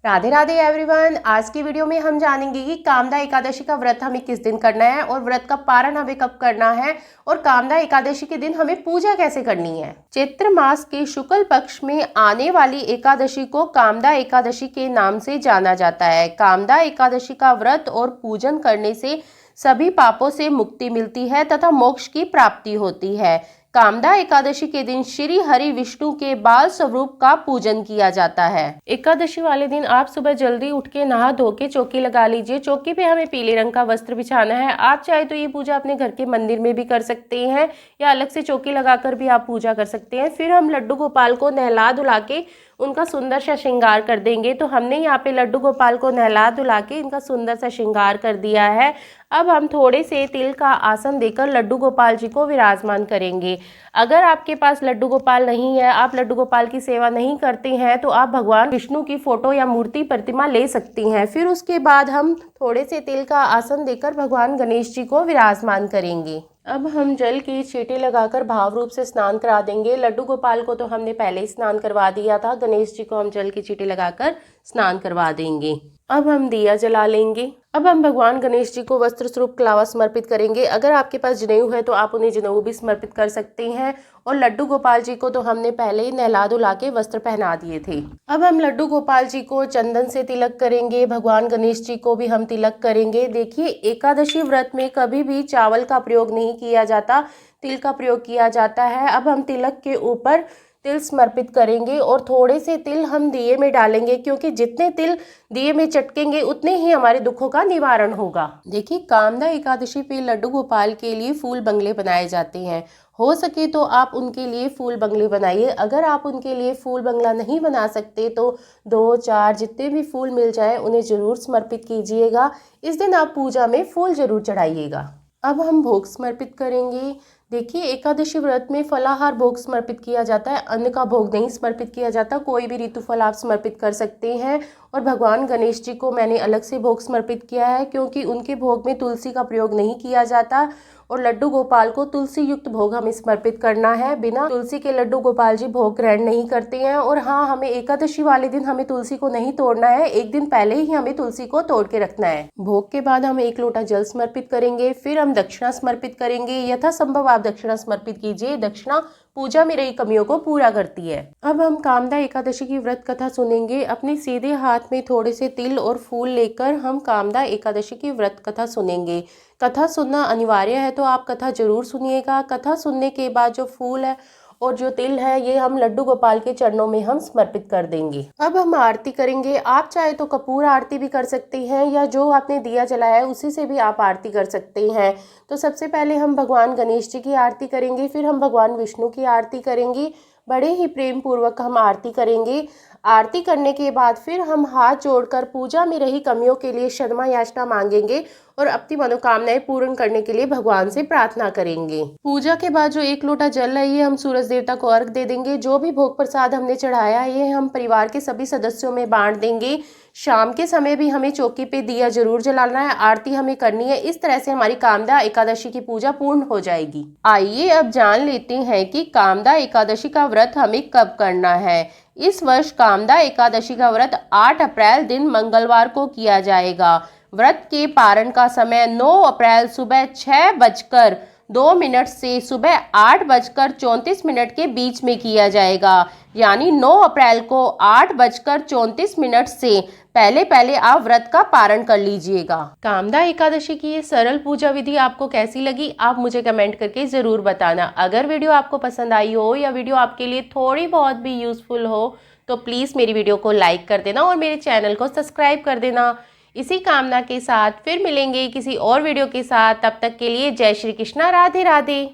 Radhe Radhe everyone. आज की video में हम जानेंगे कि कामदा एकादशी का व्रत हमें किस दिन करना है और व्रत का पारण हमें कब करना है और कामदा एकादशी के दिन हमें पूजा कैसे करनी है। चैत्र मास के शुक्ल पक्ष में आने वाली एकादशी को कामदा एकादशी के नाम से जाना जाता है। कामदा एकादशी का व्रत और पूजन करने से सभी पापों से मुक्ति मिलती है तथा मोक्ष की प्राप्ति होती है। कामदा एकादशी के दिन श्री हरि विष्णु के बाल स्वरूप का पूजन किया जाता है। एकादशी वाले दिन आप सुबह जल्दी उठ के नहा धो के चौकी लगा लीजिए। चौकी पे हमें पीले रंग का वस्त्र बिछाना है। आप चाहे तो ये पूजा अपने घर के मंदिर में भी कर सकते हैं या अलग से चौकी लगाकर भी आप पूजा कर सकते हैं। फिर हम लड्डू गोपाल को नहला धुला के उनका सुंदर सा श्रृंगार कर देंगे। तो हमने यहाँ पे लड्डू गोपाल को नहला धुला के इनका सुंदर सा श्रृंगार कर दिया है। अब हम थोड़े से तिल का आसन देकर लड्डू गोपाल जी को विराजमान करेंगे। अगर आपके पास लड्डू गोपाल नहीं है, आप लड्डू गोपाल की सेवा नहीं करते हैं, तो आप भगवान विष्णु की फोटो या मूर्ति प्रतिमा ले सकती हैं। फिर उसके बाद हम थोड़े से तिल का आसन देकर भगवान गणेश जी को विराजमान करेंगे। अब हम जल की चींटी लगाकर भाव रूप से स्नान करा देंगे। लड्डू गोपाल को तो हमने पहले ही स्नान करवा दिया था, गणेश जी को हम जल की चींटी लगाकर स्नान करवा देंगे। अब हम दिया जला लेंगे। अब हम भगवान गणेश जी को वस्त्र स्वरूप कलावा समर्पित करेंगे। अगर आपके पास जनेऊ है तो आप उन्हें जनेऊ भी समर्पित कर सकते हैं। और लड्डू गोपाल जी को तो हमने पहले ही नहला धुला के वस्त्र पहना दिए थे। अब हम लड्डू गोपाल जी को चंदन से तिलक करेंगे। भगवान गणेश जी को भी हम तिलक करेंगे। देखिए, एकादशी व्रत में कभी भी चावल का प्रयोग नहीं किया जाता, तिल का प्रयोग किया जाता है। अब हम तिलक के ऊपर तिल समर्पित करेंगे और थोड़े से तिल हम दिए में डालेंगे, क्योंकि जितने तिल दिए में चटकेंगे उतने ही हमारे दुखों का निवारण होगा। देखिए, कामदा एकादशी पे लड्डू गोपाल के लिए फूल बंगले बनाए जाते हैं। हो सके तो आप उनके लिए फूल बंगले बनाइए। अगर आप उनके लिए फूल बंगला नहीं बना सकते तो 2-4 जितने भी फूल मिल जाए उन्हें जरूर समर्पित कीजिएगा। इस दिन आप पूजा में फूल जरूर चढ़ाइएगा। अब हम भोग समर्पित करेंगे। देखिए, एकादशी व्रत में फलाहार भोग समर्पित किया जाता है, अन्न का भोग नहीं समर्पित किया जाता। कोई भी ऋतु फल आप समर्पित कर सकते हैं। और भगवान गणेश जी को मैंने अलग से भोग समर्पित किया है, क्योंकि उनके भोग में तुलसी का प्रयोग नहीं किया जाता। और लड्डू गोपाल को तुलसी युक्त भोग हमें समर्पित करना है। बिना तुलसी के लड्डू गोपाल जी भोग ग्रहण नहीं करते हैं। और हाँ, हमें एकादशी वाले दिन हमें तुलसी को नहीं तोड़ना है, एक दिन पहले ही हमें तुलसी को तोड़ के रखना है। भोग के बाद हम 1 लोटा जल समर्पित करेंगे। फिर हम दक्षिणा समर्पित करेंगे। यथासंभव आप दक्षिणा समर्पित कीजिए। दक्षिणा पूजा में रही कमियों को पूरा करती है। अब हम कामदा एकादशी की व्रत कथा सुनेंगे। अपने सीधे हाथ में थोड़े से तिल और फूल लेकर हम कामदा एकादशी की व्रत कथा सुनेंगे। कथा सुनना अनिवार्य है, तो आप कथा जरूर सुनिएगा। कथा सुनने के बाद जो फूल है और जो तिल है, ये हम लड्डू गोपाल के चरणों में हम समर्पित कर देंगे। अब हम आरती करेंगे। आप चाहे तो कपूर आरती भी कर सकते हैं, या जो आपने दिया जलाया है उसी से भी आप आरती कर सकते हैं। तो सबसे पहले हम भगवान गणेश जी की आरती करेंगे, फिर हम भगवान विष्णु की आरती करेंगे। बड़े ही प्रेम पूर्वक हम आरती करेंगे। आरती करने के बाद फिर हम हाथ जोड़कर पूजा में रही कमियों के लिए क्षमा याचना मांगेंगे और अपनी मनोकामनाएं पूर्ण करने के लिए भगवान से प्रार्थना करेंगे। पूजा के बाद जो 1 लोटा जल है, ये हम सूरज देवता को अर्घ दे देंगे। जो भी भोग प्रसाद हमने चढ़ाया है, ये हम परिवार के सभी सदस्यों में बांट देंगे। शाम के समय भी हमें चौकी पे दिया जरूर जलाना है, आरती हमें करनी है। इस तरह से हमारी कामदा एकादशी की पूजा पूर्ण हो जाएगी। आइए अब जान लेते हैं कि कामदा एकादशी का व्रत हमें कब करना है। इस वर्ष कामदा एकादशी का व्रत 8 अप्रैल दिन मंगलवार को किया जाएगा। व्रत के पारण का समय 9 अप्रैल सुबह 6:02 से सुबह 8:34 के बीच में किया जाएगा। यानी 9 अप्रैल को 8:34 से पहले आप व्रत का पारण कर लीजिएगा। कामदा एकादशी की ये सरल पूजा विधि आपको कैसी लगी, आप मुझे कमेंट करके जरूर बताना। अगर वीडियो आपको पसंद आई हो या वीडियो आपके लिए थोड़ी बहुत भी यूजफुल हो, तो प्लीज़ मेरी वीडियो को लाइक कर देना और मेरे चैनल को सब्सक्राइब कर देना। इसी कामना के साथ फिर मिलेंगे किसी और वीडियो के साथ। तब तक के लिए जय श्री कृष्णा, राधे राधे।